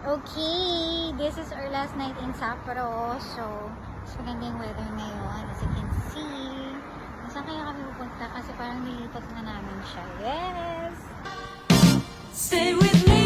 Okay, this is our last night in Sapporo. So, mas maganda yung weather ngayon. As you can see. Saan kaya kami pupunta? Kasi parang nilipat na namin siya. Yes! Stay with me.